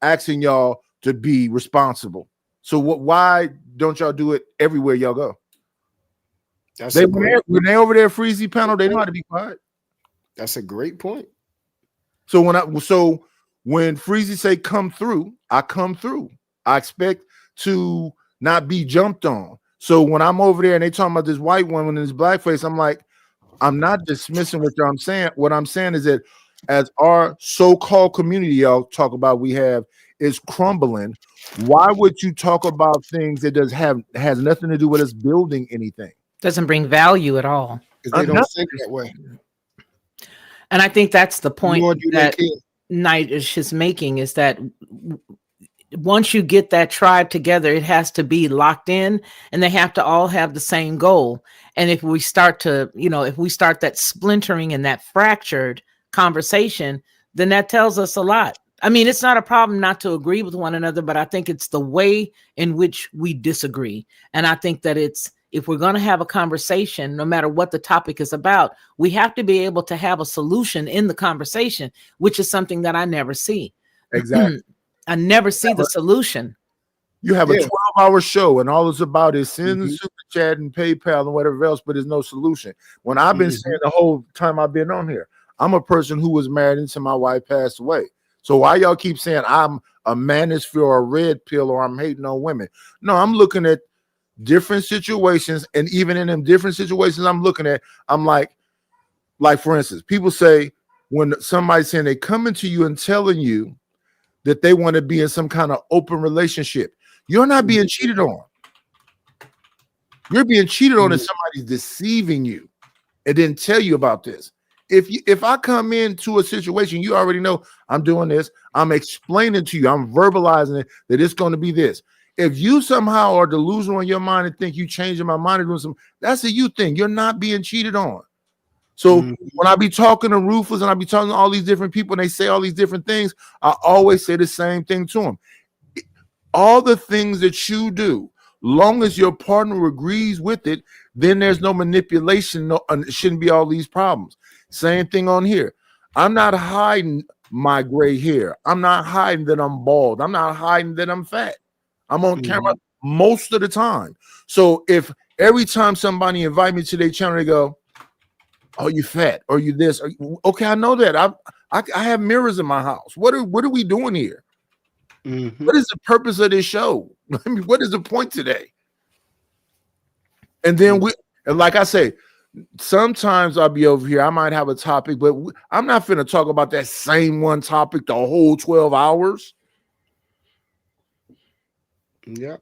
asking y'all to be responsible. So why don't y'all do it everywhere y'all go? When they over there Freezy panel, they know how to be quiet. That's a great point. So when Freezy say come through, I come through. I expect to not be jumped on. So when I'm over there and they talking about this white woman and this blackface, I'm like, I'm not dismissing what I'm saying. What I'm saying is that as our so-called community y'all talk about we have is crumbling, why would you talk about things that has nothing to do with us building anything? Doesn't bring value at all. Because they don't think that way. And I think that's the point that Night is making, is that once you get that tribe together, it has to be locked in and they have to all have the same goal. And if we start that splintering and that fractured conversation, then that tells us a lot. I mean, it's not a problem not to agree with one another, but I think it's the way in which we disagree. And I think that if we're going to have a conversation, no matter what the topic is about, we have to be able to have a solution in the conversation, which is something that I never see. Exactly. I never see the solution. You have a 12-hour show and all it's about is send super chat and PayPal and whatever else, but there's no solution. When I've been saying the whole time I've been on here, I'm a person who was married until my wife passed away. So why y'all keep saying I'm a manosphere or a red pill or I'm hating on women? No, I'm looking at different situations, and even in them different situations I'm like for instance, people say when somebody's saying they coming to you and telling you that they want to be in some kind of open relationship, you're not being cheated on. You're being cheated on if somebody's deceiving you and didn't tell you about this. If I come into a situation, you already know I'm doing this, I'm explaining to you, I'm verbalizing it, that it's going to be this. If you somehow are delusional in your mind and think you changing my mind and doing something, that's a you thing. You're not being cheated on. So when I be talking to Rufus and I be talking to all these different people and they say all these different things, I always say the same thing to them. All the things that you do, long as your partner agrees with it, then there's no manipulation. It shouldn't be all these problems. Same thing on here. I'm not hiding my gray hair. I'm not hiding that I'm bald. I'm not hiding that I'm fat. I'm on camera most of the time. So if every time somebody invite me to their channel, they go, "Oh, you fat, or you this?" Okay, I know that. I have mirrors in my house. What are we doing here? What is the purpose of this show? I mean, what is the point today? And then like I say, sometimes I'll be over here. I might have a topic, but I'm not finna talk about that same one topic the whole 12 hours. Yeah.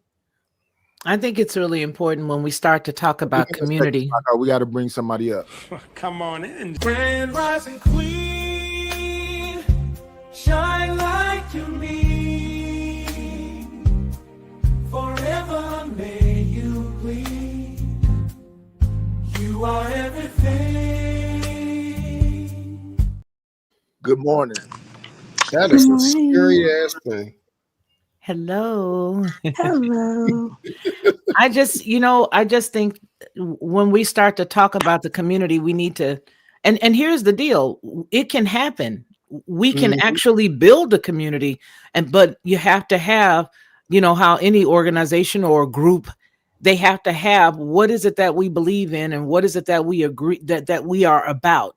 I think it's really important when we start to talk about community. We got to bring somebody up. Come on in. Grand rising queen, shine like you mean. Forever may you gleam. You are everything. Good morning. That is a scary ass thing. Hello. Hello. I just think when we start to talk about the community, we need to, and here's the deal. It can happen. We can actually build a community, but you have to have, how any organization or group, they have to have, what is it that we believe in and what is it that we agree that we are about.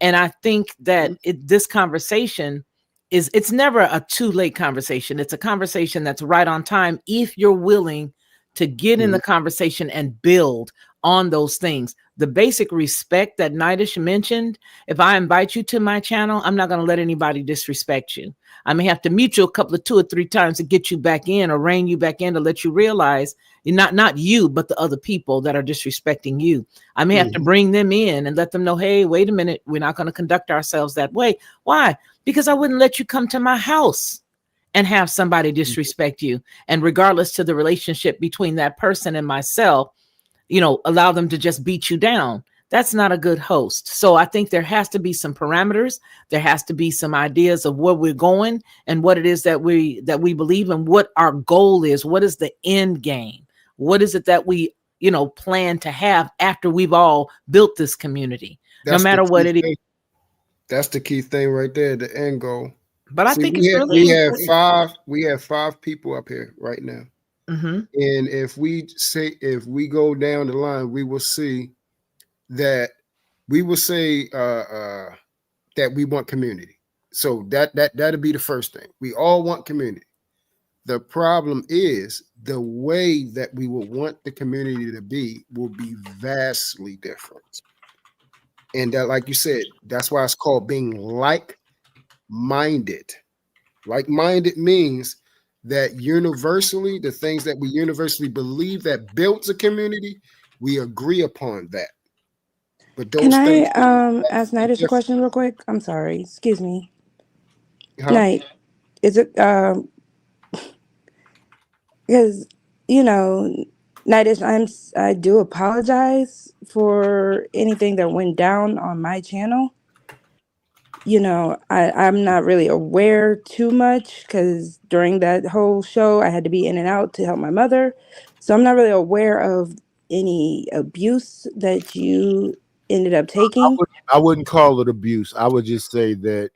And I think that this conversation it's never a too late conversation. It's a conversation that's right on time if you're willing to get in the conversation and build on those things. The basic respect that Nightish mentioned, if I invite you to my channel, I'm not going to let anybody disrespect you. I may have to mute you 2 or 3 times to get you back in or rein you back in to let you realize not you, but the other people that are disrespecting you. I may have to bring them in and let them know, hey, wait a minute, we're not going to conduct ourselves that way. Why? Because I wouldn't let you come to my house and have somebody disrespect you. And regardless to the relationship between that person and myself, allow them to just beat you down. That's not a good host. So I think there has to be some parameters. There has to be some ideas of where we're going and what it is that we believe and what our goal is. What is the end game? What is it that we, plan to have after we've all built this community? No matter what it is. That's the key thing right there, the end goal. But I See, think we it's have really important. we have five people up here right now. Mm-hmm. And if we go down the line, we will see that we will say that we want community. So that'll be the first thing. We all want community. The problem is the way that we will want the community to be will be vastly different. And that, like you said, that's why it's called being like-minded. Like-minded means that universally, the things that we universally believe that builds a community, we agree upon that. But Can those I things ask are Night a different. question real quick? I'm sorry. Excuse me. Huh? Night, is it because you know, Nightish, I do apologize for anything that went down on my channel. You know, I'm not really aware too much because during that whole show I had to be in and out to help my mother. So I'm not really aware of any abuse that you ended up taking. I wouldn't call it abuse. I would just say that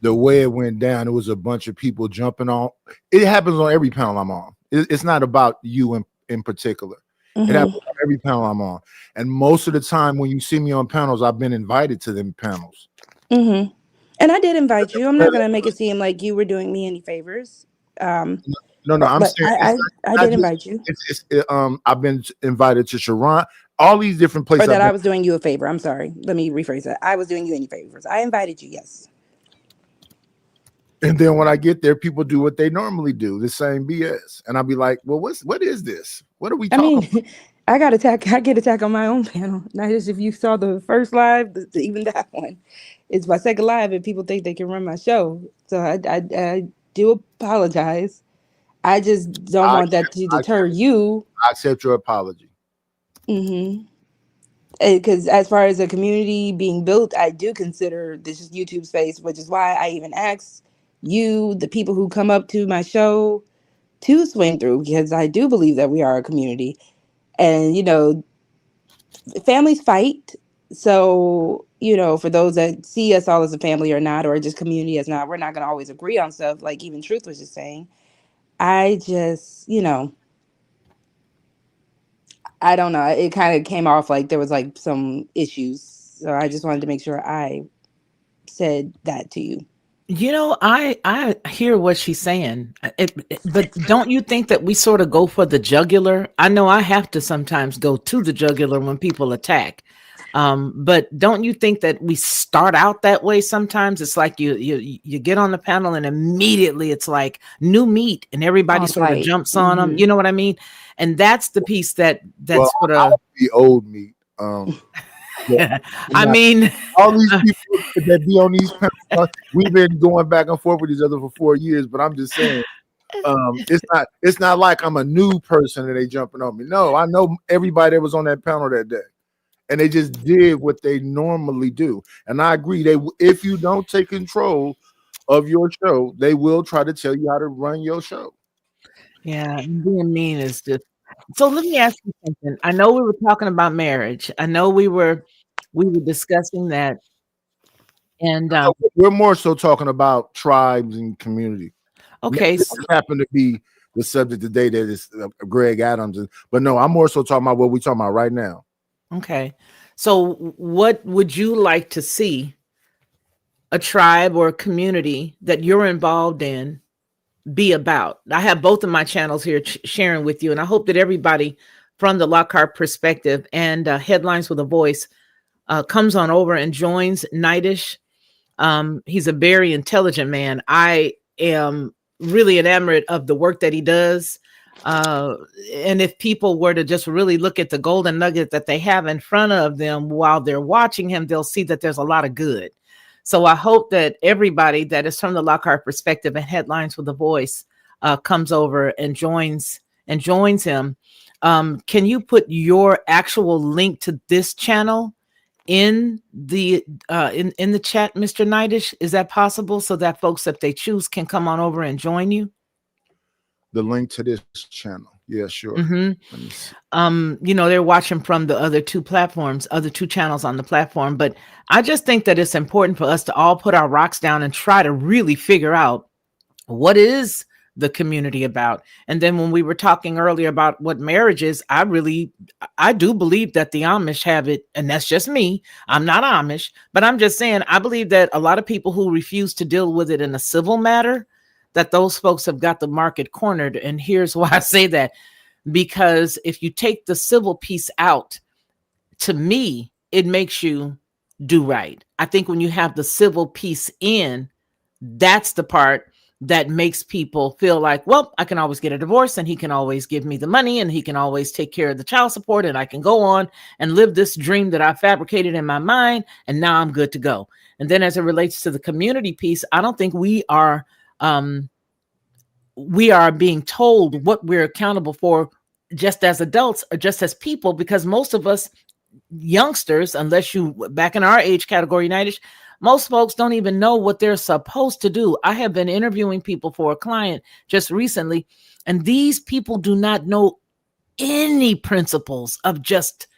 the way it went down, it was a bunch of people jumping on. It happens on every panel I'm on. It's not about you in particular. It happens Mm-hmm. on every panel I'm on. And most of the time when you see me on panels, I've been invited to them panels. Mm-hmm. And I did invite you. I'm not gonna make it seem like you were doing me any favors. No, I'm But saying I not did just, invite you. I've been invited to Sharon, all these different Or places that I've I been. was doing you a favor. I'm sorry. Let me rephrase that. I was doing you any favors. I invited you, yes. And then when I get there, people do what they normally do, the same BS. And I'll be like, well, what is this? What are we I talking about? mean, I get attacked on my own panel. Not just if you saw the first live, even that one. It's my second live, and people think they can run my show. So I do apologize. I just don't I want that to I deter you. accept your apology. Mm-hmm. Because as far as a community being built, I do consider this is YouTube space, which is why I even ask you, the people who come up to my show, to swing through, because I do believe that we are a community. And, you know, families fight. So, you know, for those that see us all as a family or not, or just community as not, we're not going to always agree on stuff. Like even Truth was just saying. I just, you know, I don't know. It kind of came off like there was like some issues. So I just wanted to make sure I said that to you. You know, I hear what she's saying, but don't you think that we sort of go for the jugular? I know I have to sometimes go to the jugular when people attack, but don't you think that we start out that way? Sometimes it's like you get on the panel and immediately it's like new meat and everybody On sort of site. jumps on them. You know what I mean? And that's the piece that Well, sort I of. want to be old meat. Yeah, I'm I not- mean, all these people that be on these panels, we've been going back and forth with each other for 4 years, but I'm just saying, it's not like I'm a new person and they jumping on me. No, I know everybody that was on that panel that day, and they just did what they normally do. And I agree, if you don't take control of your show, they will try to tell you how to run your show. yeah, being mean is just. So let me ask you something. I know we were talking about marriage. I know we were discussing that, and We're more so talking about tribes and community. okay, This happened to be the subject today that is Greg Adams, but no, I'm more so talking about what we're talking about right now. okay. So what would you like to see a tribe or a community that you're involved in be about? I have both of my channels here sharing with you, and I hope that everybody from the Lockhart perspective and Headlines with a Voice comes on over and joins Nightish. He's a very intelligent man. I am really enamored of the work that he does. And if people were to just really look at the golden nugget that they have in front of them while they're watching him, they'll see that there's a lot of good. So I hope that everybody that is from the Lockhart perspective and Headlines with a Voice comes over and joins him. Can you put your actual link to this channel in the in the chat, Mr. Nightish? Is that possible, so that folks, if they choose, can come on over and join you? The link to this channel. Yeah, sure. hmm Let me see. They're watching from the other two platforms, other two channels on the platform. But I just think that it's important for us to all put our rocks down and try to really figure out what is the community about. And then when we were talking earlier about what marriage is, I do believe that the Amish have it, and that's just me. I'm not Amish, but I'm just saying I believe that a lot of people who refuse to deal with it in a civil matter, that those folks have got the market cornered. And here's why I say that: because if you take the civil piece out, to me, it makes you do right. I think when you have the civil piece in, that's the part that makes people feel like, well, I can always get a divorce and he can always give me the money and he can always take care of the child support and I can go on and live this dream that I fabricated in my mind. And now I'm good to go. And then as it relates to the community piece, I don't think we are being told what we're accountable for just as adults or just as people, because most of us youngsters, unless you back in our age category, United, most folks don't even know what they're supposed to do. I have been interviewing people for a client just recently, and these people do not know any principles of just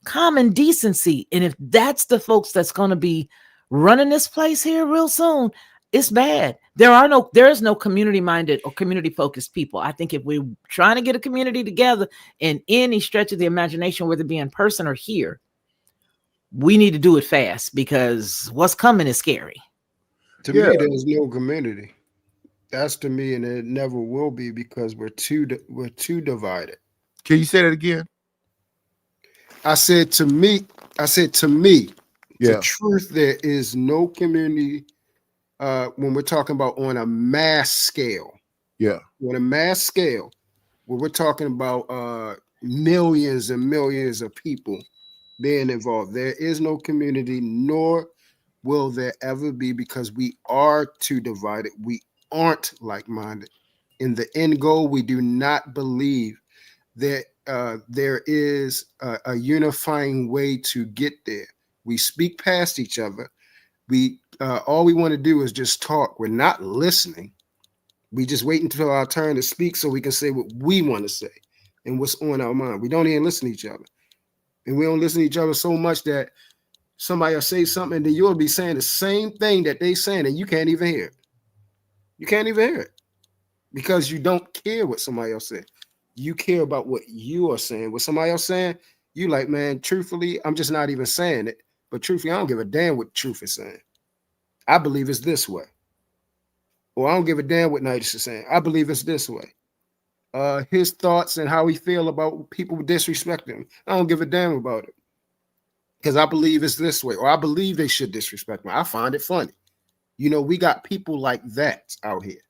common decency. And if that's the folks that's going to be running this place here real soon, it's bad. There is no community minded or community focused people. I think if we're trying to get a community together in any stretch of the imagination, whether it be in person or here, we need to do it fast because what's coming is scary. To me, there's no community. That's to me, and it never will be because we're too divided. Can you say that again? I said to me, the truth, there is no community when we're talking about on a mass scale. Yeah. On a mass scale, where we're talking about millions and millions of people being involved. There is no community, nor will there ever be, because we are too divided. We aren't like-minded. In the end goal, we do not believe that there is a unifying way to get there. We speak past each other. All we want to do is just talk. We're not listening. We just wait until our turn to speak so we can say what we want to say and what's on our mind. We don't even listen to each other. And we don't listen to each other so much that somebody will say something and then you'll be saying the same thing that they're saying and you can't even hear it. You can't even hear it because you don't care what somebody else said. You care about what you are saying. What somebody else saying, you like, man, truthfully, I'm just not even saying it. But truthfully, I don't give a damn what truth is saying. I believe it's this way. Or I don't give a damn what Night is saying. I believe it's this way. His thoughts and how he feel about people disrespecting him. I don't give a damn about it. Because I believe it's this way. Or I believe they should disrespect me. I find it funny. You know, we got people like that out here.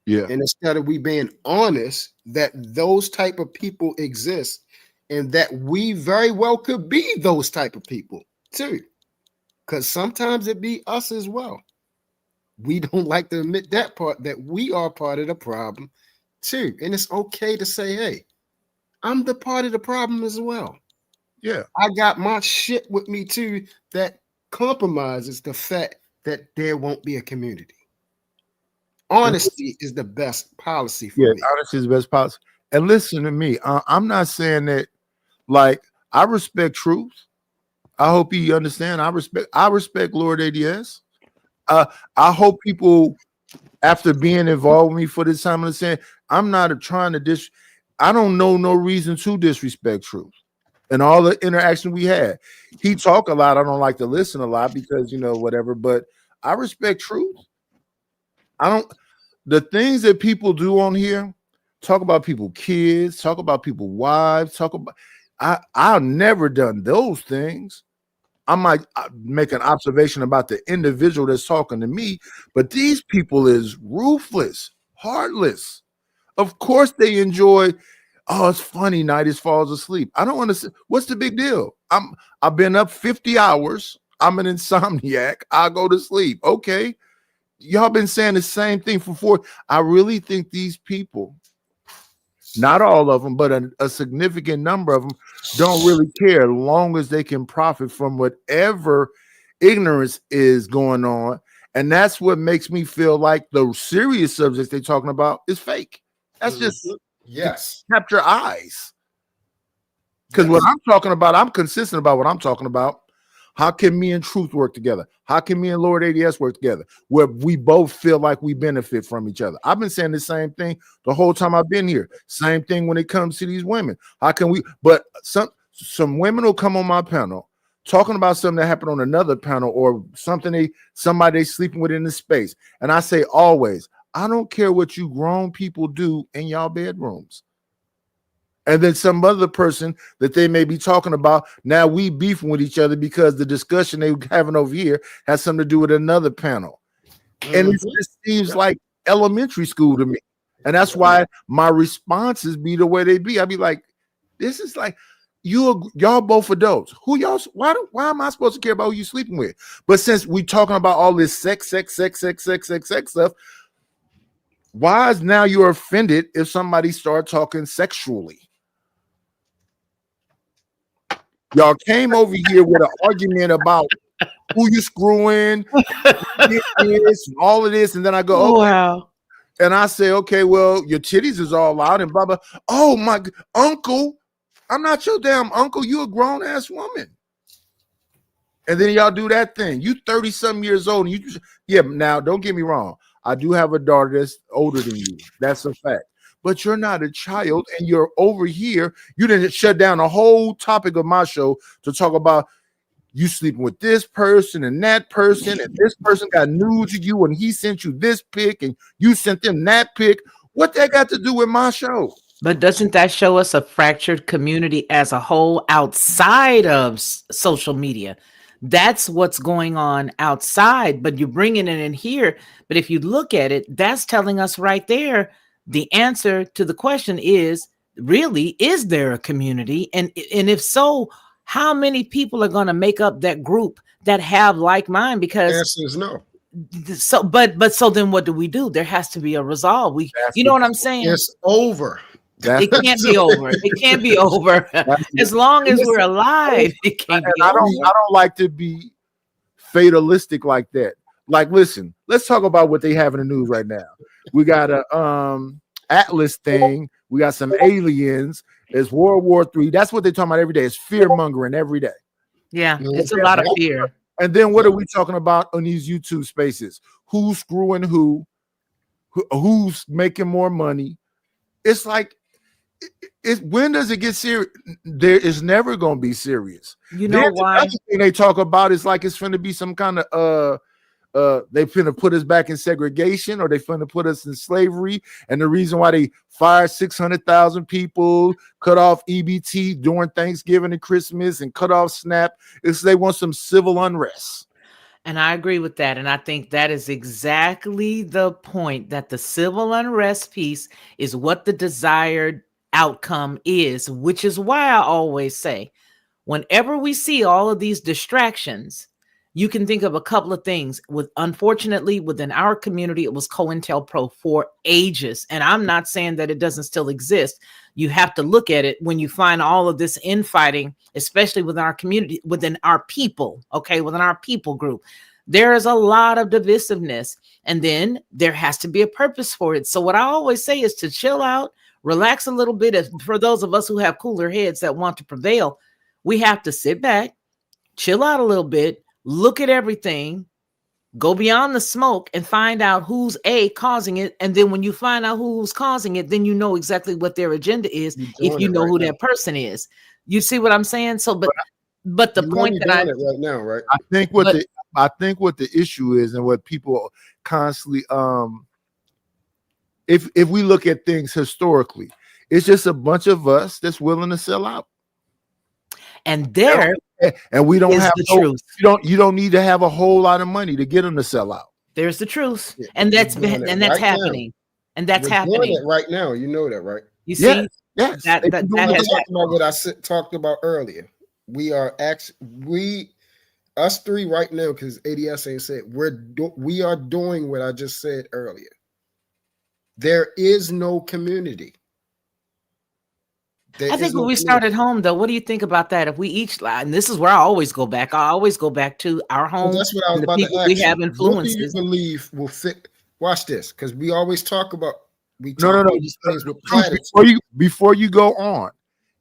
Yeah. And instead of we being honest that those type of people exist and that we very well could be those type of people too. Because sometimes it be us as well. We don't like to admit that part, that we are part of the problem too. And it's okay to say, hey, I'm the part of the problem as well. Yeah. I got my shit with me too that compromises the fact that there won't be a community. Honesty is the best policy for me. Honesty is the best policy. And listen to me. I'm not saying that, like, I respect truth. I hope you understand. I respect Lord ADS. I hope people, after being involved with me for this time, understand I'm not trying to I don't know no reason to disrespect truth. And all the interaction we had, he talk a lot. I don't like to listen a lot because, you know, whatever, but I respect truth. The things that people do on here, talk about people kids, talk about people wives, I've never done those things. I might make an observation about the individual that's talking to me, but these people is ruthless, heartless. Of course they enjoy, oh, it's funny, Night falls asleep. I don't understand. What's the big deal? I've been up 50 hours. I'm an insomniac. I go to sleep. Okay. Y'all been saying the same thing for 4. I really think these people, not all of them, but a significant number of them don't really care, as long as they can profit from whatever ignorance is going on. And that's what makes me feel like the serious subjects they're talking about is fake. That's just Yes. capture eyes. Because what I'm talking about, I'm consistent about what I'm talking about. How can me and Truth work together? How can me and Lord ADS work together? Where we both feel like we benefit from each other. I've been saying the same thing the whole time I've been here. Same thing when it comes to these women. How can we? But some women will come on my panel talking about something that happened on another panel or something somebody they sleeping with in the space. And I say always, I don't care what you grown people do in y'all bedrooms. And then some other person that they may be talking about, now we beefing with each other because the discussion they were having over here has something to do with another panel. And it just seems like elementary school to me. And that's why my responses be the way they be. I be like, this is like, y'all both adults. Who y'all? Why am I supposed to care about who you sleeping with? But since we talking about all this sex stuff, why is now you're offended if somebody start talking sexually? Y'all came over here with an argument about who you screwing, this, and all of this, and then I go, okay. Wow. And I say, okay, well, your titties is all out, and blah blah. Oh my uncle, I'm not your damn uncle. You a grown ass woman. And then y'all do that thing. You 30-something years old, and now don't get me wrong. I do have a daughter that's older than you. That's a fact. But you're not a child, and you're over here. You didn't shut down the whole topic of my show to talk about you sleeping with this person and that person, and this person got news of you, and he sent you this pic, and you sent them that pic. What that got to do with my show? But doesn't that show us a fractured community as a whole outside of social media? That's what's going on outside, but you're bringing it in here. But if you look at it, that's telling us right there, the answer to the question is, really, is there a community? And if so, how many people are going to make up that group that have like mine? Because the answer is no. So, but so then what do? There has to be a resolve. You know what I'm saying? It's over. It can't be over. It can't be over. As long as we're alive, it can't be over. I don't like to be fatalistic like that. Like, listen, let's talk about what they have in the news right now. We got a Atlas thing. We got some aliens. It's World War III. That's what they're talking about every day. It's fear mongering every day. Yeah, it's a lot of fear. And then what are we talking about on these YouTube spaces? Who's screwing who's making more money? It's like, when does it get serious? There is never going to be serious. You know why? Another thing they talk about is like it's going to be some kind of they finna put us back in segregation, or they finna put us in slavery. And the reason why they fired 600,000 people, cut off EBT during Thanksgiving and Christmas, and cut off SNAP is they want some civil unrest. And I agree with that. And I think that is exactly the point, that the civil unrest piece is what the desired outcome is, which is why I always say, whenever we see all of these distractions, you can think of a couple of things. Unfortunately, within our community, it was COINTELPRO for ages. And I'm not saying that it doesn't still exist. You have to look at it when you find all of this infighting, especially within our community, within our people, within our people group. There is a lot of divisiveness, and then there has to be a purpose for it. So what I always say is to chill out, relax a little bit. For those of us who have cooler heads that want to prevail, we have to sit back, chill out a little bit, look at everything, go beyond the smoke, and find out who's causing it. And then when you find out who's causing it, then you know exactly what their agenda is, if you know who that person is. You see what I'm saying? So, but the point that right now, right? I think what the issue is, and what people constantly if we look at things historically, it's just a bunch of us that's willing to sell out. And we don't have the truth. You don't need to have a whole lot of money to get them to sell out. There's the truth, and that's happening, and that's happening right now. You know that, right? You see, yes. That has about what I talked about earlier. Us three right now, because ADS ain't said, we are doing what I just said earlier. There is no community. I think when we start at home, though, what do you think about that? If we each, and this is where I always go back. I always go back to our home. Well, that's what I was about to ask. We have influences. What do you believe will fit? Watch this, because we always talk about We No, talk no, no. about these things with platitudes. Before you go on,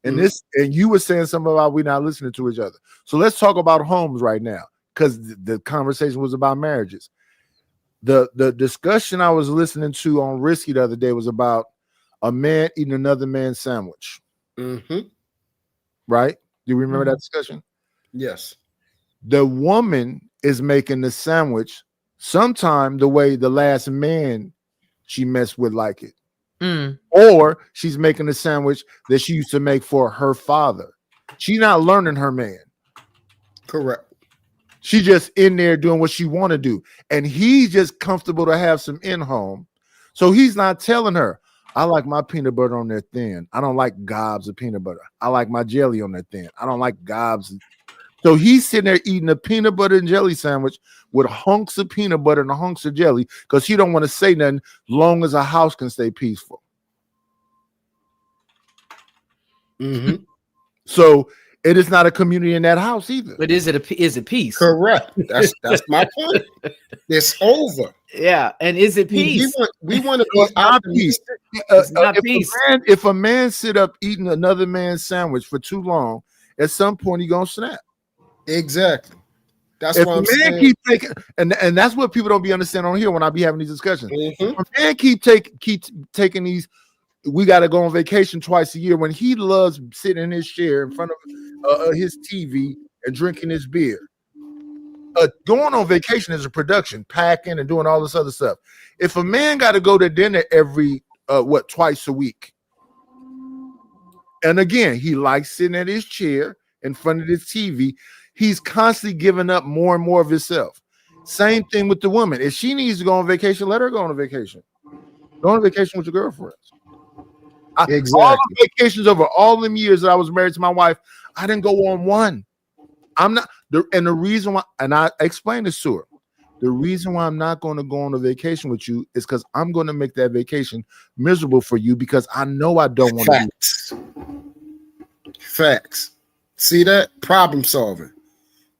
and and you were saying something about we not listening to each other. So let's talk about homes right now, because the conversation was about marriages. The discussion I was listening to on Risky the other day was about a man eating another man's sandwich. Right? Do you remember that discussion? Yes. The woman is making the sandwich sometime the way the last man she messed with like it. Or she's making a sandwich that she used to make for her father. She's not learning her man. Correct. She just in there doing what she want to do. And he's just comfortable to have some in-home. So he's not telling her, I like my peanut butter on there thin. I don't like gobs of peanut butter. I like my jelly on there thin. I don't like gobs. So he's sitting there eating a peanut butter and jelly sandwich with hunks of peanut butter and hunks of jelly because he don't want to say nothing long as a house can stay peaceful. So it is not a community in that house either. But is it peace? Correct. That's my point. It's over. Yeah, and is it peace? We want to be optimistic. If a man sit up eating another man's sandwich for too long, at some point he gonna snap. Exactly. That's if what I'm saying. Keep taking, and that's what people don't be understanding on here when I be having these discussions. If a man keep taking these. We got to go on vacation twice a year when he loves sitting in his chair in front of his TV and drinking his beer. Going on vacation is a production, packing and doing all this other stuff. If a man got to go to dinner every twice a week, and again he likes sitting at his chair in front of his TV, he's constantly giving up more and more of himself. Same thing with the woman. If she needs to go on vacation, let her go on a vacation. Go on a vacation with your girlfriends. Exactly. All the vacations over all them years that I was married to my wife, I didn't go on one. I'm not, and the reason why, and I explained this to her, the reason why I'm not going to go on a vacation with you is because I'm going to make that vacation miserable for you because I know I don't want to do it. Facts. See that? Problem solving.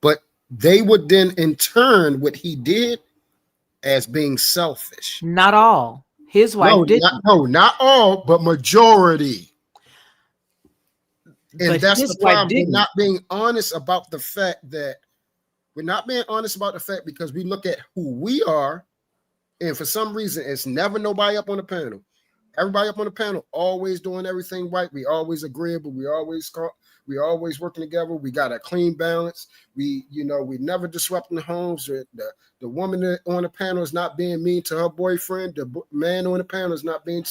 But they would then in turn what he did as being selfish. Not all. His wife didn't. Not all, but majority. And that's the problem. We're not being honest about the fact that because we look at who we are, and for some reason, it's never nobody up on the panel. Everybody up on the panel always doing everything right. We always agreeable. We always working together. We got a clean balance. We never disrupting the homes. The woman on the panel is not being mean to her boyfriend. The man on the panel is not being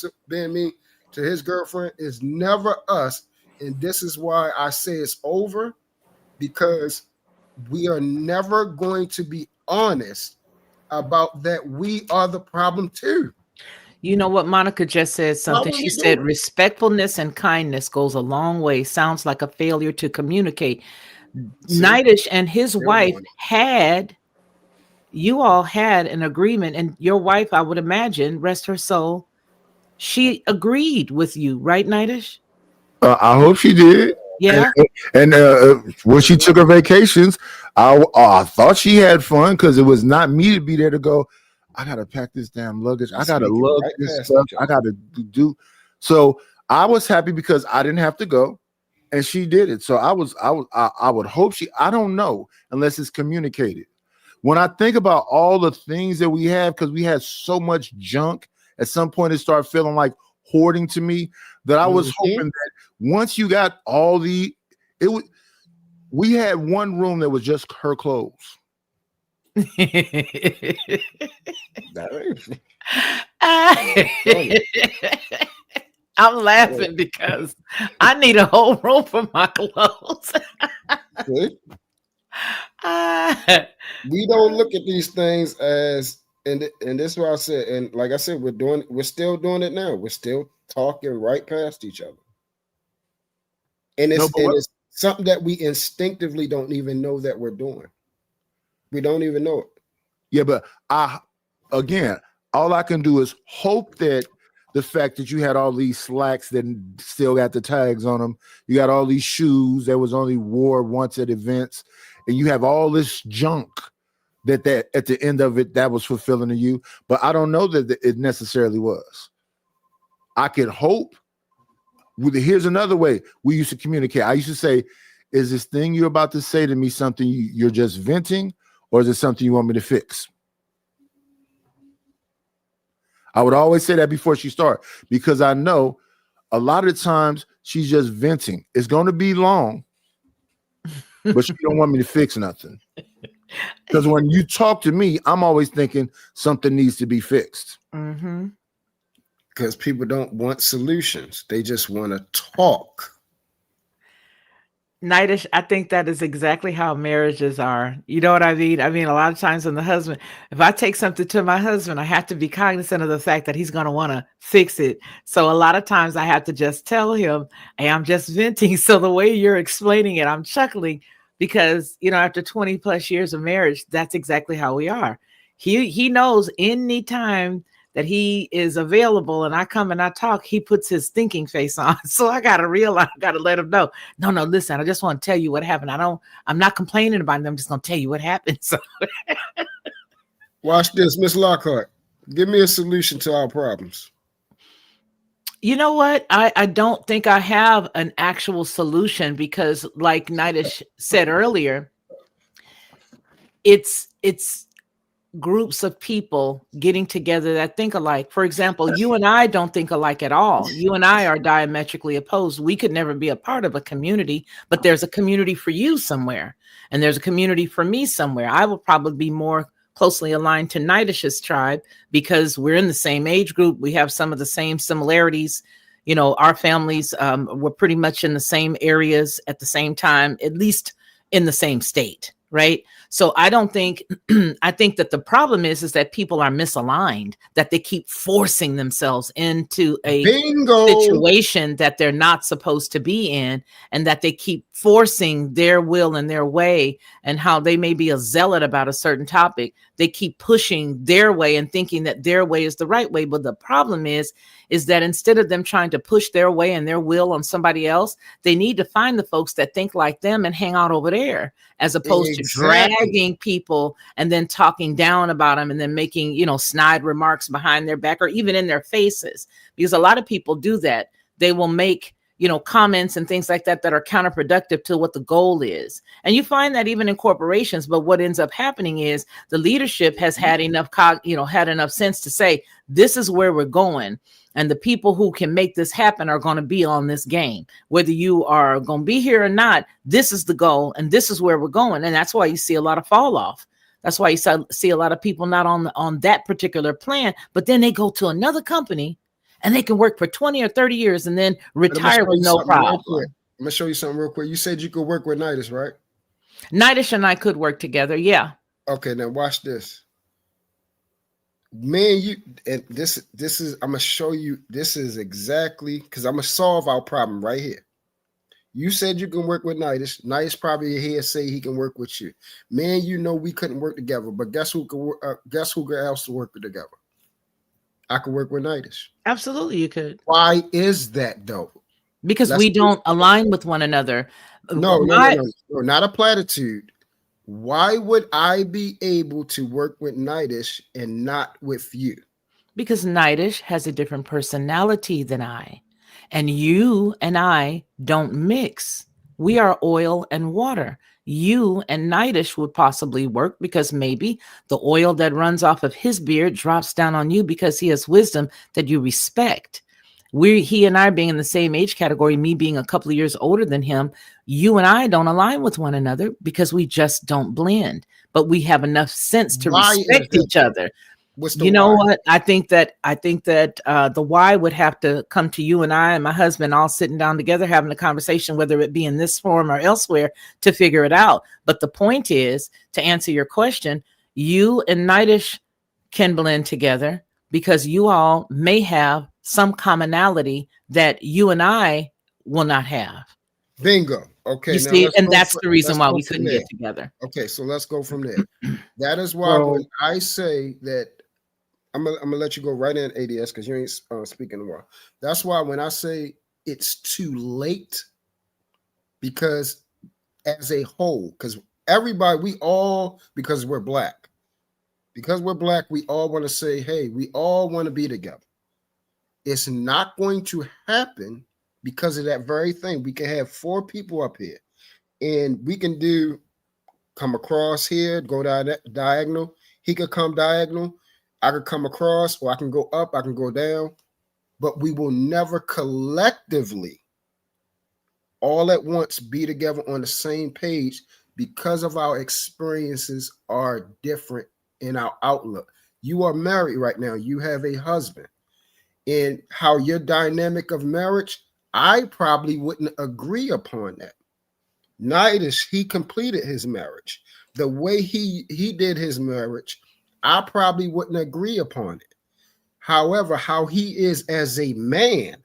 mean to his girlfriend. It's never us. And this is why I say it's over, because we are never going to be honest about that. We are the problem too. You know what? Monica just said something. She said respectfulness and kindness goes a long way. Sounds like a failure to communicate. Nightish and his wife you all had an agreement, and your wife, I would imagine, rest her soul, she agreed with you, right, Nightish? I hope she did. Yeah. And when she took her vacations, I thought she had fun because it was not me to be there to go, I gotta pack this damn luggage. I gotta lug this stuff. I gotta do. So I was happy because I didn't have to go, and she did it. So I would hope I don't know unless it's communicated. When I think about all the things that we have, because we had so much junk, at some point it started feeling like hoarding to me, that I was hoping that once you got all we had one room that was just her clothes. I'm laughing because I need a whole room for my clothes. We don't look at these things as, and this is what I said, and like I said, we're still doing it now. We're still talking right past each other, and it's something that we instinctively don't even know that we're doing. We don't even know it. Yeah, but again, all I can do is hope that the fact that you had all these slacks that still got the tags on them, you got all these shoes that was only wore once at events, and you have all this junk that at the end of it that was fulfilling to you. But I don't know that it necessarily was. I could hope. Here's another way we used to communicate. I used to say, is this thing you're about to say to me something you're just venting, or is it something you want me to fix? I would always say that before she started, because I know a lot of times she's just venting. It's going to be long, but she don't want me to fix nothing. Because when you talk to me, I'm always thinking something needs to be fixed. Mm-hmm. Because people don't want solutions. They just want to talk. Nightish, I think that is exactly how marriages are. You know what I mean? I mean, a lot of times when the husband, if I take something to my husband, I have to be cognizant of the fact that he's going to want to fix it. So a lot of times I have to just tell him, hey, I'm just venting. So the way you're explaining it, I'm chuckling because, you know, after 20 plus years of marriage, that's exactly how we are. He knows anytime that he is available and I come and I talk, he puts his thinking face on. So I got to realize, I got to let him know. No, listen, I just want to tell you what happened. I'm not complaining about it. I'm just going to tell you what happened. So Watch this, Miss Lockhart. Give me a solution to our problems. You know what? I don't think I have an actual solution because like Nightish said earlier, it's groups of people getting together that think alike. For example, you and I don't think alike at all. You and I are diametrically opposed. We could never be a part of a community, but there's a community for you somewhere, and there's a community for me somewhere. I will probably be more closely aligned to Nightish's tribe because we're in the same age group. We have some of the same similarities. You know, our families were pretty much in the same areas at the same time, at least in the same state. Right. So I don't think, I think that the problem is that people are misaligned, that they keep forcing themselves into a situation that they're not supposed to be in, and that they keep forcing their will and their way, and how they may be a zealot about a certain topic. They keep pushing their way and thinking that their way is the right way. But the problem is that instead of them trying to push their way and their will on somebody else, they need to find the folks that think like them and hang out over there, as opposed to dragging people and then talking down about them and then making, you know, snide remarks behind their back or even in their faces. Because a lot of people do that. They will make, you know, comments and things like that that are counterproductive to what the goal is. And you find that even in corporations. But what ends up happening is the leadership has had enough, had enough sense to say, this is where we're going. And the people who can make this happen are going to be on this game. Whether you are going to be here or not, this is the goal and this is where we're going. And that's why you see a lot of fall off. That's why you see a lot of people not on that particular plan, but then they go to another company and they can work for 20 or 30 years and then retire with no problem. I'm going to show you something real quick. You said you could work with Nightish, right? Nightish and I could work together. Yeah. Okay. Now watch this. Man, you and this is I'm gonna show you. This is exactly because I'm gonna solve our problem right here. You said you can work with Nightish. Nightish probably here say he can work with you. Man, you know we couldn't work together, but guess who else to work together? I could work with Nightish. Absolutely, you could. Why is that though? Because we don't align with one another. No, not a platitude. Why would I be able to work with Nightish and not with you? Because Nightish has a different personality than I. And you and I don't mix. We are oil and water. You and Nightish would possibly work because maybe the oil that runs off of his beard drops down on you because he has wisdom that you respect. He and I being in the same age category, me being a couple of years older than him, you and I don't align with one another because we just don't blend, but we have enough sense to respect each other. You know what? I think that the why would have to come to you and I and my husband all sitting down together, having a conversation, whether it be in this forum or elsewhere, to figure it out. But the point is, to answer your question, you and Nightish can blend together because you all may have some commonality that you and I will not have. Bingo. Okay. You see, and that's the reason why we couldn't get together. Okay, so let's go from there. That is why when I say that, I'm gonna let you go right in, ADS, because you ain't speaking a while. That's why when I say it's too late, because as a whole, because everybody, because we're black, we all want to say, hey, we all want to be together. It's not going to happen because of that very thing. We can have 4 people up here, and we can come across here, go diagonal. He could come diagonal. I could come across, or I can go up, I can go down, but we will never collectively all at once be together on the same page because of our experiences are different in our outlook. You are married right now. You have a husband. And how your dynamic of marriage, I probably wouldn't agree upon that. Neither he completed his marriage. The way he did his marriage, I probably wouldn't agree upon it. However, how he is as a man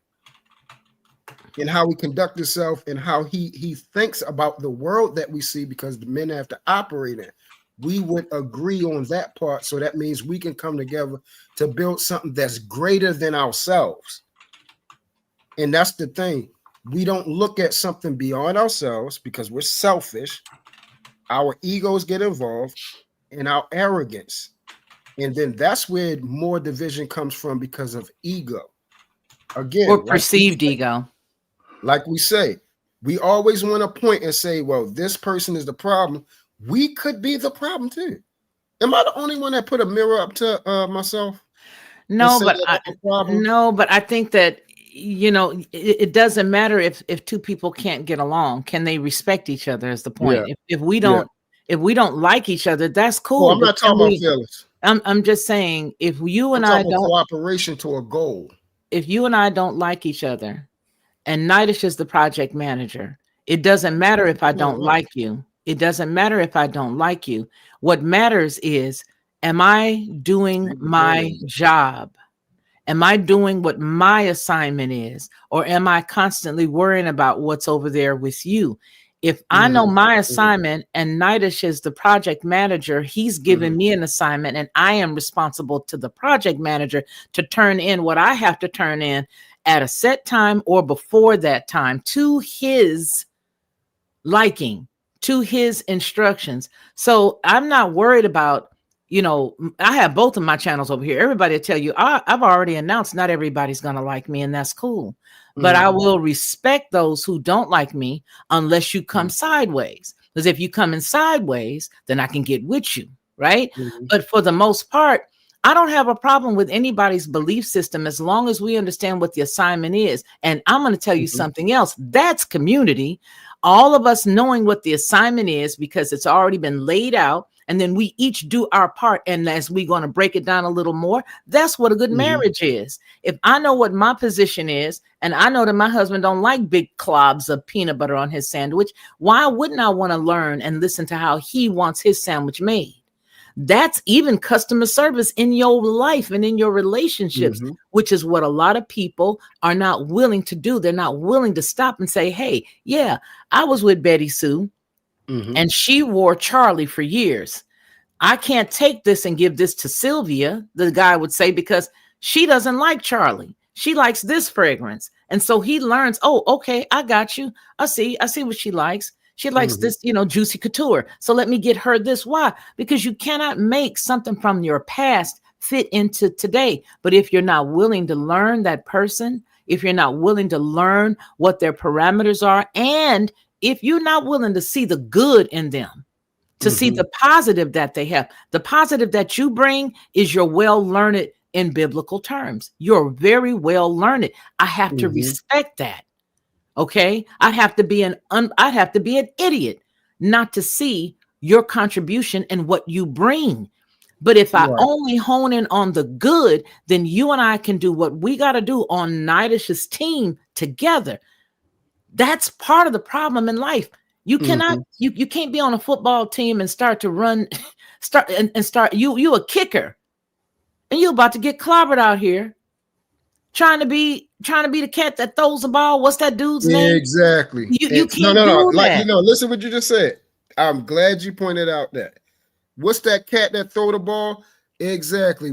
and how he conducts himself and how he thinks about the world that we see, because the men have to operate in, we would agree on that part. So that means we can come together to build something that's greater than ourselves. And that's the thing. We don't look at something beyond ourselves because we're selfish. Our egos get involved and our arrogance. And then that's where more division comes from, because of ego. Again, or perceived ego. Like we say, we always want to point and say, well, this person is the problem. We could be the problem too. Am I the only one that put a mirror up to myself? No, but I think that, it doesn't matter if 2 people can't get along. Can they respect each other is the point. If we don't like each other, that's cool. I'm not talking about feelings. I'm just saying, if you and I don't cooperation to a goal. If you and I don't like each other, and Nitish is the project manager, it doesn't matter if I don't like you. It doesn't matter if I don't like you. What matters is, am I doing my job? Am I doing what my assignment is? Or am I constantly worrying about what's over there with you? If I know my assignment and Nitish is the project manager, he's giving me an assignment, and I am responsible to the project manager to turn in what I have to turn in at a set time or before that time, to his liking, to his instructions. So I'm not worried about, I have both of my channels over here. Everybody will tell you, I've already announced not everybody's going to like me, and that's cool. But I will respect those who don't like me unless you come sideways. Because if you come in sideways, then I can get with you, right? But for the most part, I don't have a problem with anybody's belief system as long as we understand what the assignment is. And I'm going to tell you something else. That's community. All of us knowing what the assignment is, because it's already been laid out. And then we each do our part. And as we're going to break it down a little more, that's what a good marriage is. If I know what my position is, and I know that my husband don't like big clobs of peanut butter on his sandwich, why wouldn't I want to learn and listen to how he wants his sandwich made? That's even customer service in your life and in your relationships, which is what a lot of people are not willing to do. They're not willing to stop and say, hey, yeah, I was with Betty Sue. And she wore Charlie for years. I can't take this and give this to Sylvia, the guy would say, because she doesn't like Charlie. She likes this fragrance. And so he learns, oh, okay, I got you. I see what she likes. She likes this, Juicy Couture. So let me get her this. Why? Because you cannot make something from your past fit into today. But if you're not willing to learn that person, if you're not willing to learn what their parameters are, and if you're not willing to see the good in them, to see the positive that they have, the positive that you bring is you're well learned in biblical terms. You're very well learned. I have to respect that. Okay. I'd have to be an idiot not to see your contribution and what you bring. But if I only hone in on the good, then you and I can do what we got to do on Nitish's team together. That's part of the problem in life. You cannot, you can't be on a football team and start to run, you a kicker, and you about to get clobbered out here, trying to be the cat that throws the ball. What's that dude's name? Exactly. You can't do that. Listen what you just said. I'm glad you pointed out that. What's that cat that throw the ball? Exactly.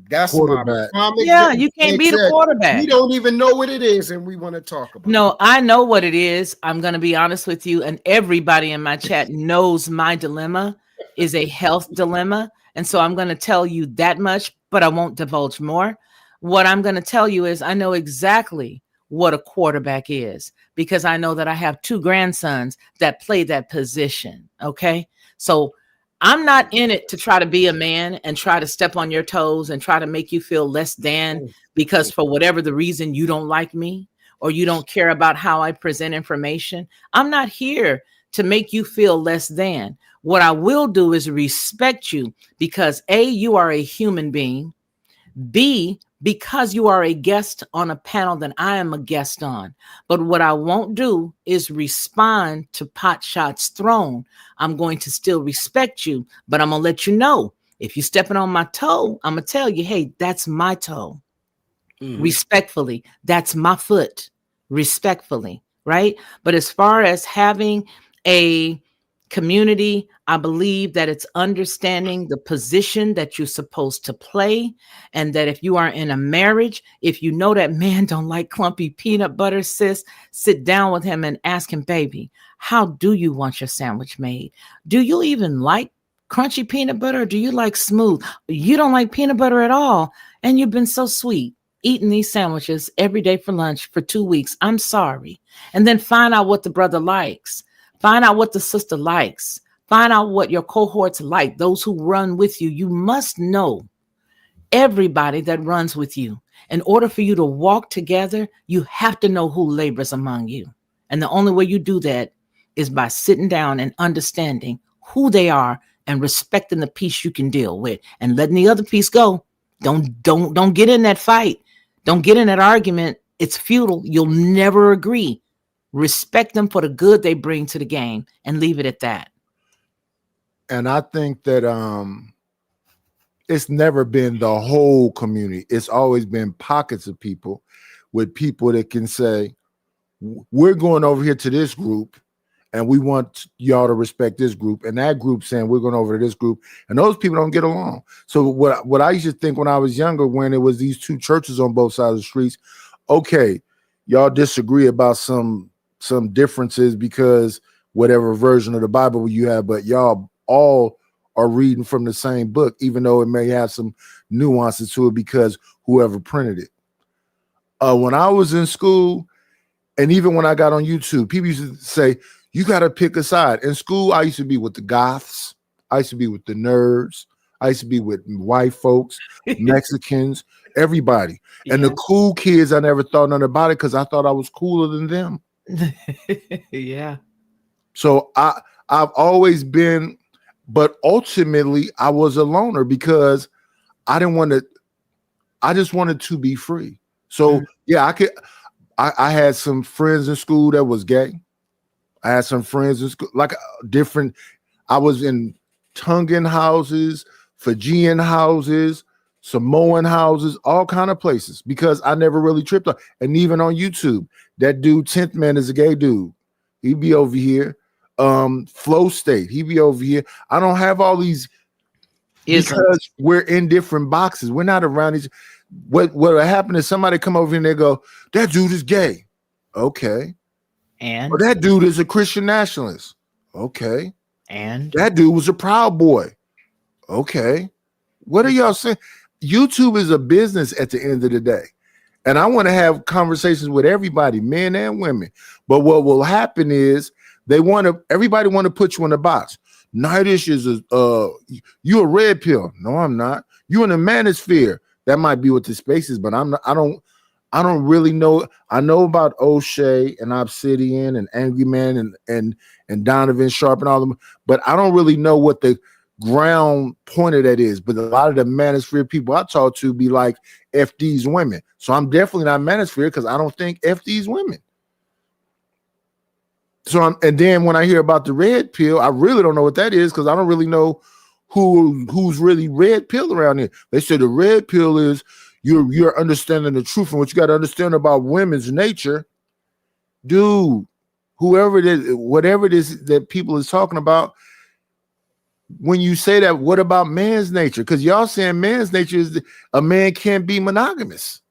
That's quarterback. You can't be the quarterback. We don't even know what it is, and we want to talk about it. No, I know what it is. I'm going to be honest with you, and everybody in my chat knows my dilemma is a health dilemma, and so I'm going to tell you that much, but I won't divulge more. What I'm going to tell you is I know exactly what a quarterback is because I know that I have 2 grandsons that play that position. Okay. So I'm not in it to try to be a man and try to step on your toes and try to make you feel less than because for whatever the reason you don't like me or you don't care about how I present information. I'm not here to make you feel less than. What I will do is respect you because A, you are a human being. B, because you are a guest on a panel that I am a guest on. But what I won't do is respond to pot shots thrown. I'm going to still respect you, but I'm going to let you know if you're stepping on my toe, I'm going to tell you, hey, that's my toe. Respectfully, that's my foot. Respectfully, right? But as far as having a community, I believe that it's understanding the position that you're supposed to play, and that if you are in a marriage, if you know that man don't like clumpy peanut butter, sis, sit down with him and ask him, baby, how do you want your sandwich made? Do you even like crunchy peanut butter, or do you like smooth? You don't like peanut butter at all, and you've been so sweet eating these sandwiches every day for lunch for 2 weeks. I'm sorry. And then find out what the brother likes. Find out what the sister likes. Find out what your cohorts like, those who run with you. You must know everybody that runs with you. In order for you to walk together, you have to know who labors among you. And the only way you do that is by sitting down and understanding who they are and respecting the piece you can deal with and letting the other piece go. Don't get in that fight. Don't get in that argument. It's futile. You'll never agree. Respect them for the good they bring to the game and leave it at that. And I think that it's never been the whole community. It's always been pockets of people with people that can say, we're going over here to this group and we want y'all to respect this group. And that group saying we're going over to this group. And those people don't get along. So what I used to think when I was younger, when it was these 2 churches on both sides of the streets, okay, y'all disagree about some differences because whatever version of the Bible you have, but y'all all are reading from the same book, even though it may have some nuances to it because whoever printed it. When I was in school, and even when I got on YouTube, people used to say, you got to pick a side. In school, I used to be with the goths. I used to be with the nerds. I used to be with white folks, Mexicans, everybody. Yeah. And the cool kids, I never thought nothing about it because I thought I was cooler than them. Yeah. So I've always been, but ultimately I was a loner because I just wanted to be free. So yeah, I had some friends in school that was gay. I had some friends in school, like different, I was in Tongan houses, Fijian houses, Samoan houses, all kind of places because I never really tripped up. And even on YouTube, that dude, 10th Man, is a gay dude. He'd be over here. Flow State, he'd be over here. I don't have all these because we're in different boxes. We're not around these. What happened is somebody come over here and they go, that dude is gay. Okay. And well, that dude is a Christian nationalist. Okay. And that dude was a Proud Boy. Okay. What are y'all saying? YouTube is a business at the end of the day. And I want to have conversations with everybody, men and women. But what will happen is everybody want to put you in a box. Nightish is you a red pill. No, I'm not. You in the manosphere. That might be what the space is, but I'm not, I don't really know. I know about O'Shea and Obsidian and Angry Man and Donovan Sharp and all of them, but I don't really know what the ground point of that is. But a lot of the manosphere people I talk to be like, F these women. So I'm definitely not manosphere because I don't think F these women. So and then when I hear about the red pill, I really don't know what that is because I don't really know who's really red pill around here. They say the red pill is you're understanding the truth and what you got to understand about women's nature. Dude, whoever it is, whatever it is that people is talking about, when you say that, what about man's nature? Because y'all saying man's nature is a man can't be monogamous.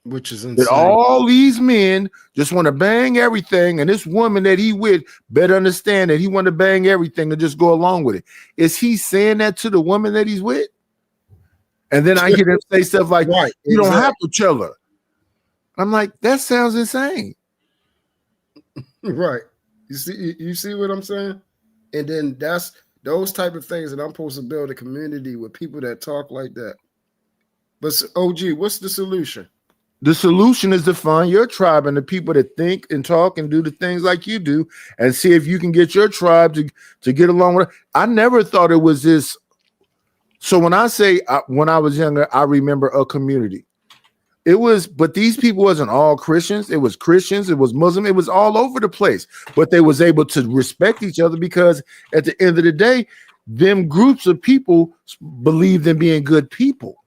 Which is insane. That all these men just want to bang everything, and this woman that he with better understand that he want to bang everything and just go along with it. Is he saying that to the woman that he's with? And then I hear them say stuff like, Right, you don't exactly. have to tell her. I'm like, that sounds insane. Right. You see what I'm saying? And then that's those type of things that I'm supposed to build a community with people that talk like that. But OG, what's the solution? The solution is to find your tribe and the people that think and talk and do the things like you do, and see if you can get your tribe to get along with it. I never thought it was this. So when I say when I was younger, I remember a community. It was, but these people wasn't all Christians. It was Christians. It was Muslim. It was all over the place. But they was able to respect each other because at the end of the day, them groups of people believed in being good people.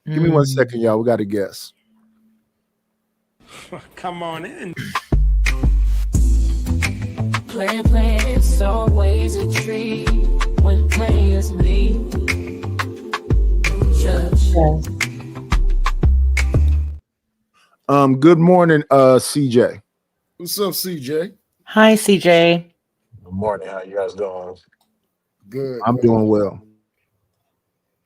Give me 1 second, y'all. We got to guess. Come on in. Plan, it's always a treat when players meet. Judge. Good morning, CJ. What's up, CJ? Hi, CJ. Good morning. How you guys doing? Good. I'm doing well.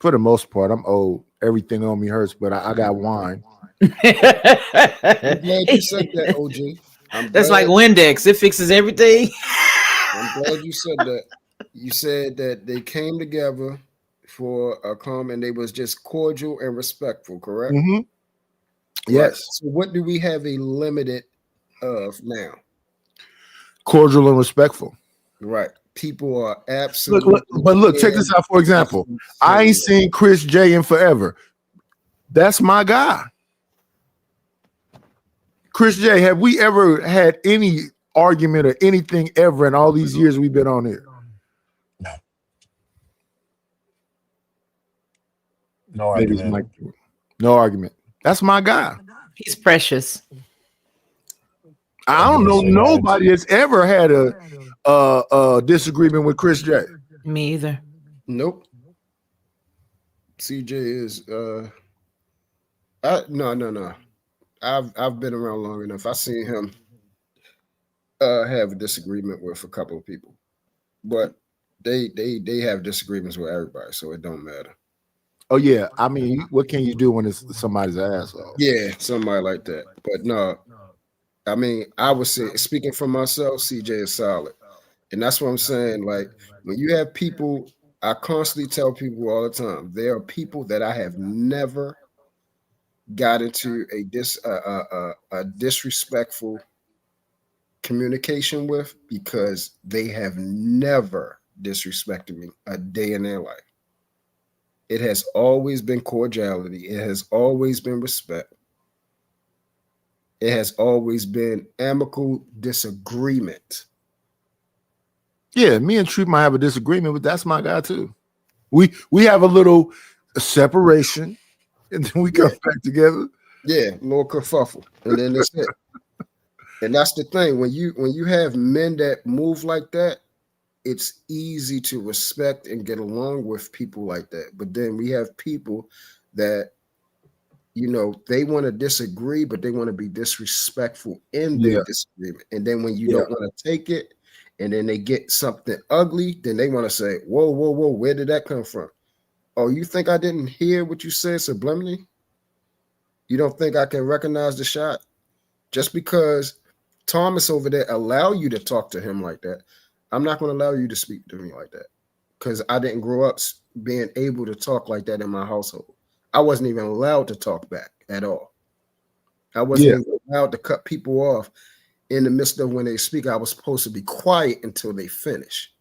For the most part, I'm old. Everything on me hurts, but I got wine. I'm glad you said that, OG. That's like Windex. It fixes everything. I'm glad you said that. You said that they came together for a comment. They was just cordial and respectful, correct? Mm-hmm. Right. Yes. So what do we have a limited of now? Cordial and respectful. Right. People are absolutely. Look, check this out. For example, I ain't seen Chris J in forever. That's my guy. Chris J, have we ever had any argument or anything ever in all these years we've been on here? No. No argument. No argument. That's my guy. He's precious. I don't know nobody that's ever had a disagreement with Chris J. Me either. Nope. CJ is no. I've been around long enough. I seen him have a disagreement with a couple of people, but they have disagreements with everybody, so it don't matter. Oh yeah, I mean, what can you do when it's somebody's asshole? Yeah, somebody like that. But no, I mean, I would say, speaking for myself, CJ is solid, and that's what I'm saying. Like when you have people, I constantly tell people all the time, there are people that I have never got into a disrespectful communication with because they have never disrespected me a day in their life. It has always been cordiality. It has always been respect. It has always been amicable disagreement. Yeah, me and Treat might have a disagreement, but that's my guy too. We have a little separation, and then we come back together. Yeah, a little kerfuffle, and then that's it. And that's the thing, when you have men that move like that, it's easy to respect and get along with people like that. But then we have people that, you know, they want to disagree, but they want to be disrespectful in their disagreement. And then when you don't want to take it, and then they get something ugly, then they want to say, whoa, where did that come from? Oh, you think I didn't hear what you said subliminally? You don't think I can recognize the shot? Just because Thomas over there allow you to talk to him like that, I'm not going to allow you to speak to me like that, because I didn't grow up being able to talk like that in my household. I wasn't even allowed to talk back at all. I wasn't even allowed to cut people off in the midst of when they speak. I was supposed to be quiet until they finish.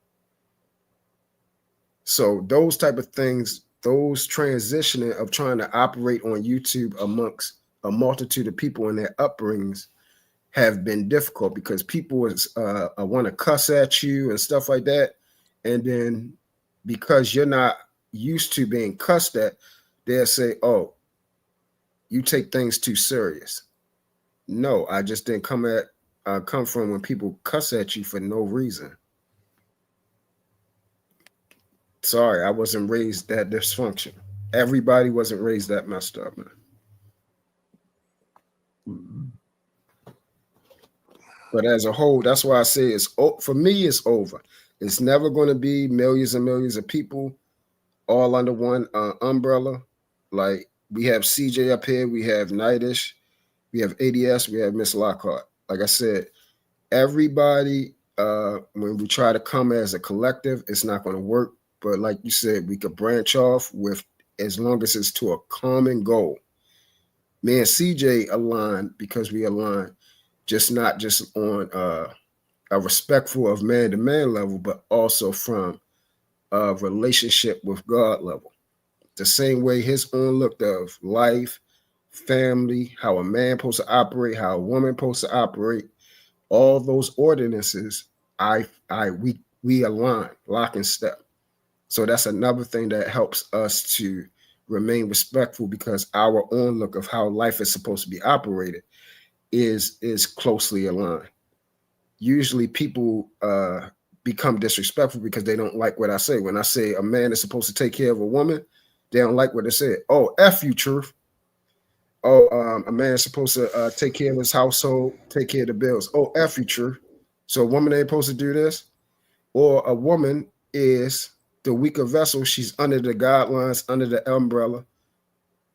So those type of things, those transitioning of trying to operate on YouTube amongst a multitude of people in their upbringings have been difficult, because people want to cuss at you and stuff like that. And then because you're not used to being cussed at, they'll say, oh, you take things too serious. No, I just didn't come from when people cuss at you for no reason. Sorry, I wasn't raised that dysfunction. Everybody wasn't raised that messed up, man. But as a whole, that's why I say for me, it's over. It's never going to be millions and millions of people all under one umbrella. Like we have CJ up here, we have Nightish, we have ADS, we have Miss Lockhart. Like I said, everybody, when we try to come as a collective, it's not going to work. But like you said, we could branch off with, as long as it's to a common goal. Me and CJ align because we align not just on a respectful of man to man level, but also from a relationship with God level. The same way his own look of life, family, how a man supposed to operate, how a woman supposed to operate, all those ordinances, we align, lock and step. So that's another thing that helps us to remain respectful, because our own look of how life is supposed to be operated is closely aligned. Usually people become disrespectful because they don't like what I say. When I say a man is supposed to take care of a woman, they don't like what I said. Oh, F you, truth. Oh, a man is supposed to take care of his household, take care of the bills. Oh, F you, truth. So a woman ain't supposed to do this? Or a woman is the weaker vessel. She's under the guidelines, under the umbrella,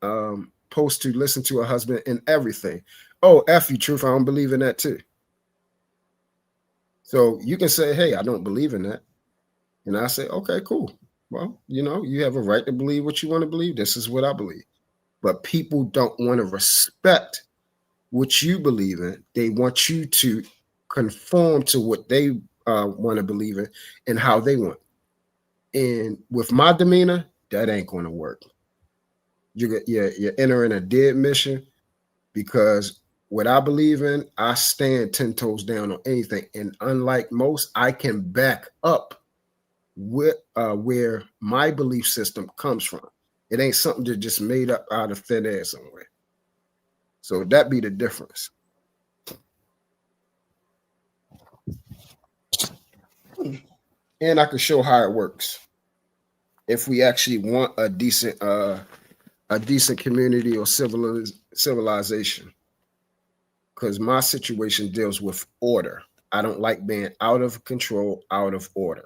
supposed to listen to her husband in everything. Oh, F you, truth. I don't believe in that too. So you can say, hey, I don't believe in that. And I say, okay, cool. Well, you have a right to believe what you want to believe. This is what I believe. But people don't want to respect what you believe in. They want you to conform to what they want to believe in and how they want. And with my demeanor, that ain't going to work. You're entering a dead mission, because what I believe in, I stand 10 toes down on anything. And unlike most, I can back up where my belief system comes from. It ain't something that just made up out of thin air somewhere. So that be the difference. And I can show how it works. If we actually want a decent community or civilization. Because my situation deals with order. I don't like being out of control, out of order.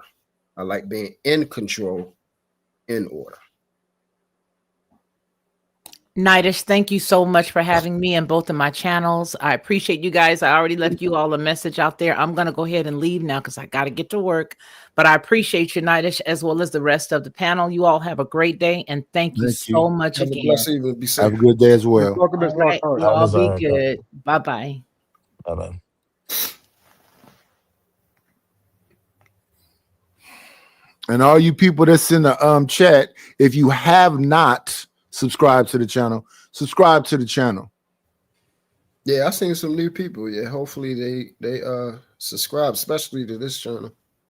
I like being in control, in order. Nightish, thank you so much for having me in both of my channels. I appreciate you guys. I already left you all a message out there. I'm going to go ahead and leave now because I got to get to work. But I appreciate you, Nightish, as well as the rest of the panel. You all have a great day, and thank you so much Have again. a blessed evening. Be safe. Have a good day as well. Welcome, Miss All right, Lockhart. you all be good. Bye-bye. Bye-bye. And all you people that's in the chat, if you have not subscribed to the channel, subscribe to the channel. Yeah, I seen some new people. Yeah, hopefully they subscribe, especially to this channel.